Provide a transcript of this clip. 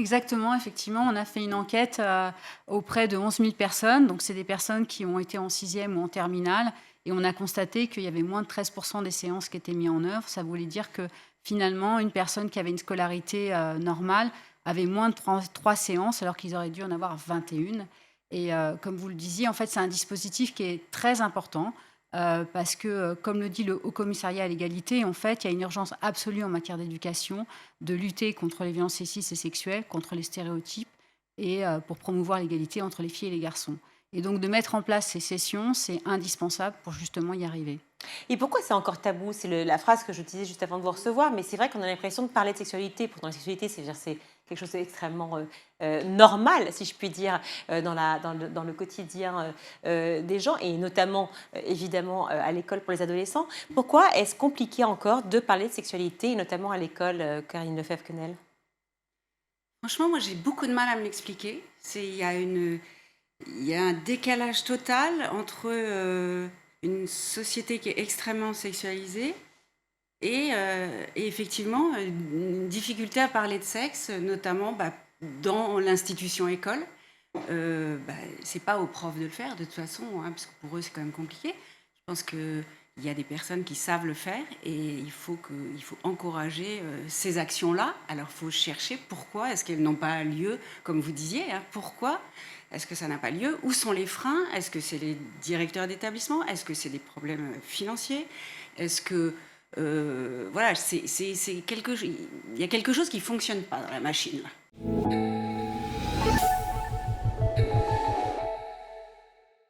Exactement, effectivement, on a fait une enquête auprès de 11 000 personnes. Donc, c'est des personnes qui ont été en sixième ou en terminale. Et on a constaté qu'il y avait moins de 13% des séances qui étaient mises en œuvre. Ça voulait dire que finalement, une personne qui avait une scolarité normale avait moins de 3 séances, alors qu'ils auraient dû en avoir 21. Et comme vous le disiez, en fait, c'est un dispositif qui est très important. Parce que, comme le dit le Haut Commissariat à l'égalité, en fait, il y a une urgence absolue en matière d'éducation, de lutter contre les violences sexistes et sexuelles, contre les stéréotypes, et pour promouvoir l'égalité entre les filles et les garçons. Et donc, de mettre en place ces sessions, c'est indispensable pour justement y arriver. Et pourquoi c'est encore tabou? C'est la phrase que j'utilisais juste avant de vous recevoir, mais c'est vrai qu'on a l'impression de parler de sexualité. Pourtant, la sexualité, c'est quelque chose d'extrêmement normal, si je puis dire, dans le quotidien des gens, et notamment, évidemment, à l'école pour les adolescents. Pourquoi est-ce compliqué encore de parler de sexualité, et notamment à l'école, Karine Lefebvre-Quenel? Franchement, moi, j'ai beaucoup de mal à me l'expliquer. Il y a un décalage total entre une société qui est extrêmement sexualisée et effectivement une difficulté à parler de sexe, notamment dans l'institution école. C'est pas aux profs de le faire de toute façon, hein, parce que pour eux c'est quand même compliqué. Je pense qu'il y a des personnes qui savent le faire et il faut encourager ces actions-là. Alors il faut chercher pourquoi est-ce qu'elles n'ont pas lieu, comme vous disiez, hein, pourquoi est-ce que ça n'a pas lieu? Où sont les freins? Est-ce que c'est les directeurs d'établissement? Est-ce que c'est des problèmes financiers? Est-ce que voilà, il y a quelque chose qui ne fonctionne pas dans la machine là.